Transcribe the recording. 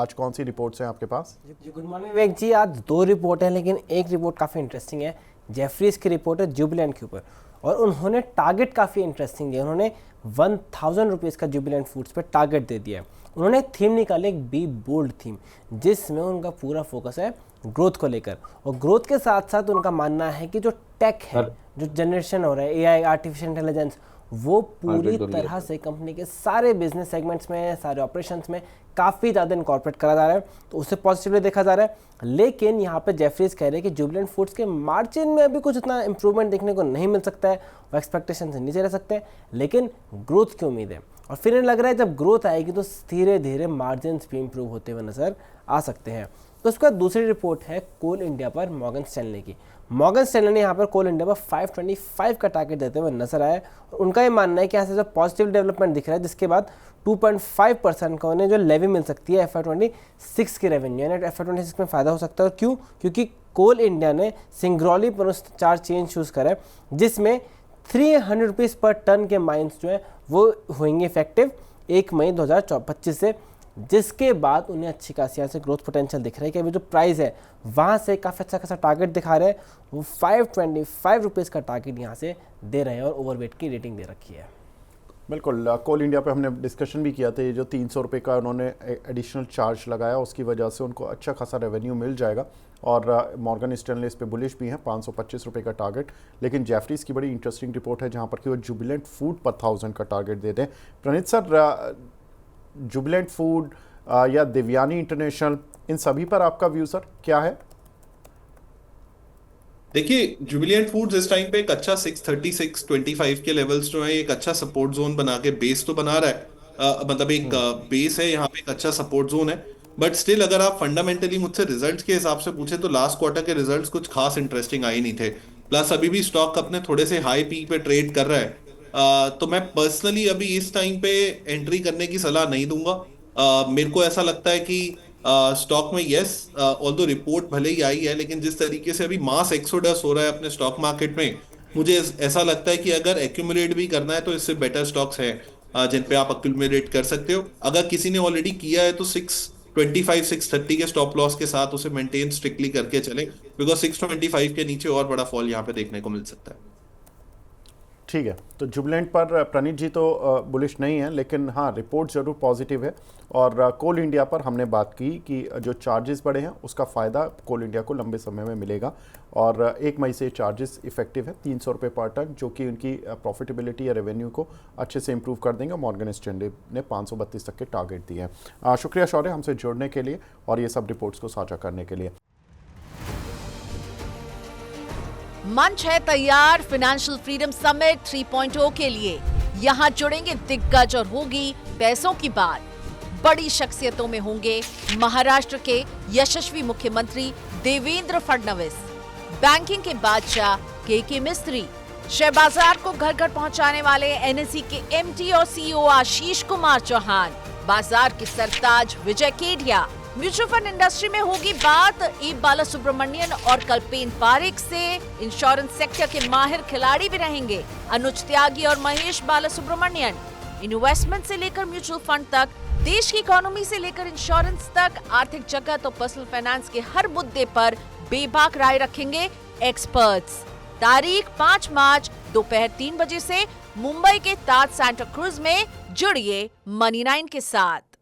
आज कौन सी रिपोर्ट्स हैं आपके पास? जी गुड मॉर्निंग विवेक जी। आज 2 रिपोर्ट हैं, लेकिन एक रिपोर्ट काफ़ी इंटरेस्टिंग है। जेफरीज की रिपोर्ट है जुबिलेंट के ऊपर, और उन्होंने टारगेट काफ़ी इंटरेस्टिंग दिया। उन्होंने 1000 रुपीज़ का जुबिलेंट फूड्स पे टारगेट दे दिया है। उन्होंने एक थीम निकाली, एक बी बोल्ड थीम, जिसमें उनका पूरा फोकस है ग्रोथ को लेकर। और ग्रोथ के साथ साथ उनका मानना है कि जो टेक है, जो जनरेशन हो रहा है, एआई, आर्टिफिशियल इंटेलिजेंस, वो पूरी तरह से कंपनी के सारे बिजनेस सेगमेंट्स में, सारे ऑपरेशंस में काफ़ी ज़्यादा इनकॉर्पोरेट करा जा रहा है, तो उससे पॉजिटिवली देखा जा रहा है। लेकिन यहाँ पे जेफरीज कह रहे हैं कि जुबिलेंट फूड्स के मार्जिन में अभी कुछ इतना इंप्रूवमेंट देखने को नहीं मिल सकता है, वो एक्सपेक्टेशन से नीचे रह सकते हैं, लेकिन ग्रोथ की उम्मीद है। और फिर लग रहा है जब ग्रोथ आएगी तो धीरे धीरे मार्जिन भी इंप्रूव होते हुए नजर आ सकते हैं। तो उसके बाद दूसरी रिपोर्ट है कोल इंडिया पर मॉर्गन स्टैनली की। मॉर्गन स्टैनली ने यहाँ पर कोल इंडिया पर 525 का टारगेट देते हुए नजर आया। और उनका ये मानना है कि यहाँ से जो पॉजिटिव डेवलपमेंट दिख रहा है, जिसके बाद 2.5% का उन्हें जो लेवी मिल सकती है FY26 की रेवेन्यू, यानी FY26 में फ़ायदा हो सकता है। और क्यों? क्योंकि कोल इंडिया ने सिंगरौली पर चार्ज चेंज चूज़ करा है, जिसमें 300 रुपीज़ पर टन के माइंस जो है वो होंगे इफेक्टिव 1 मई 2025 से, जिसके बाद उन्हें अच्छी खासी यहाँ से ग्रोथ पोटेंशियल दिख रहा है कि अभी जो प्राइस है वहाँ से काफ़ी अच्छा खासा टारगेट दिखा रहे हैं। वो 525 रुपीज़ का टारगेट यहाँ से दे रहे हैं और ओवरवेट की रेटिंग दे रखी है। बिल्कुल, कोल इंडिया पे हमने डिस्कशन भी किया था। ये जो 300 रुपये का उन्होंने एडिशनल चार्ज लगाया, उसकी वजह से उनको अच्छा खासा रेवेन्यू मिल जाएगा। और मॉर्गन स्टैनली इस पे बुलिश भी हैं, 525 रुपये का टारगेट। लेकिन जेफरीज की बड़ी इंटरेस्टिंग रिपोर्ट है जहाँ पर कि वो जुबिलेंट फूड पर 1000 का टारगेट देते हैं। प्रणीत सर, जुबिलेंट फूड या देवयानी इंटरनेशनल, इन सभी पर आपका व्यू सर क्या है? देखिए, जुबिलिएंट फूड्स इस टाइम पे एक अच्छा 630-625 के लेवल्स जो है एक अच्छा सपोर्ट जोन बना के बेस तो बना रहा है। मतलब एक बेस है, यहाँ पे एक अच्छा सपोर्ट जोन है। बट स्टिल अगर आप फंडामेंटली मुझसे रिजल्ट्स के हिसाब से पूछे तो लास्ट क्वार्टर के रिजल्ट्स कुछ खास इंटरेस्टिंग आए नहीं थे। प्लस अभी भी स्टॉक अपने थोड़े से हाई पीक पे ट्रेड कर रहा है। तो मैं पर्सनली अभी इस टाइम पे एंट्री करने की सलाह नहीं दूंगा। मेरे को ऐसा लगता है कि स्टॉक में यस, ऑल्दो रिपोर्ट भले ही आई है, लेकिन जिस तरीके से अभी मास एक्सोडस हो रहा है अपने स्टॉक मार्केट में, मुझे ऐसा लगता है कि अगर एक्यूमुलेट भी करना है तो इससे बेटर स्टॉक्स हैं जिन पे आप एक्यूमुलेट कर सकते हो। अगर किसी ने ऑलरेडी किया है तो 625-630 के स्टॉप लॉस के साथ उसे मेंटेन स्ट्रिक्टली करके चले, बिकॉज 625 के नीचे और बड़ा फॉल यहाँ पे देखने को मिल सकता है। ठीक है, तो जुबिलेंट पर प्रणीत जी तो बुलिश नहीं है, लेकिन हाँ रिपोर्ट ज़रूर पॉजिटिव है। और कोल इंडिया पर हमने बात की कि जो चार्जेस बढ़े हैं उसका फ़ायदा कोल इंडिया को लंबे समय में मिलेगा। और 1 मई से चार्जेस इफेक्टिव है 300 रुपये पर टन, जो कि उनकी प्रॉफिटेबिलिटी या रेवेन्यू को अच्छे से इंप्रूव कर देंगे। मॉर्गन स्टैनली ने 532 तक के टारगेट दिए हैं। शुक्रिया शौर्य हमसे जुड़ने के लिए और ये सब रिपोर्ट्स को साझा करने के लिए। मंच है तैयार फाइनेंशियल फ्रीडम समिट 3.0 के लिए। यहाँ जुड़ेंगे दिग्गज और होगी पैसों की बात। बड़ी शख्सियतों में होंगे महाराष्ट्र के यशस्वी मुख्यमंत्री देवेंद्र फडणवीस, बैंकिंग के बादशाह के मिस्त्री, शेयर बाजार को घर घर पहुंचाने वाले एनएसई के एमडी और सीईओ आशीष कुमार चौहान, बाजार के सरताज विजय केडिया। म्यूचुअल फंड इंडस्ट्री में होगी बात ए बालासुब्रमण्यन और कल्पेन पारेख से। इंश्योरेंस सेक्टर के माहिर खिलाड़ी भी रहेंगे अनुज त्यागी और महेश बालासुब्रमण्यन। इन्वेस्टमेंट से लेकर म्यूचुअल फंड तक, देश की इकोनॉमी से लेकर इंश्योरेंस तक, आर्थिक जगत और पर्सनल फाइनेंस के हर मुद्दे पर बेबाक राय रखेंगे एक्सपर्ट्स। तारीख 5 मार्च दोपहर 3 बजे से मुंबई के ताज सेंटा क्रूज में। जुड़िए मनी 9 के साथ।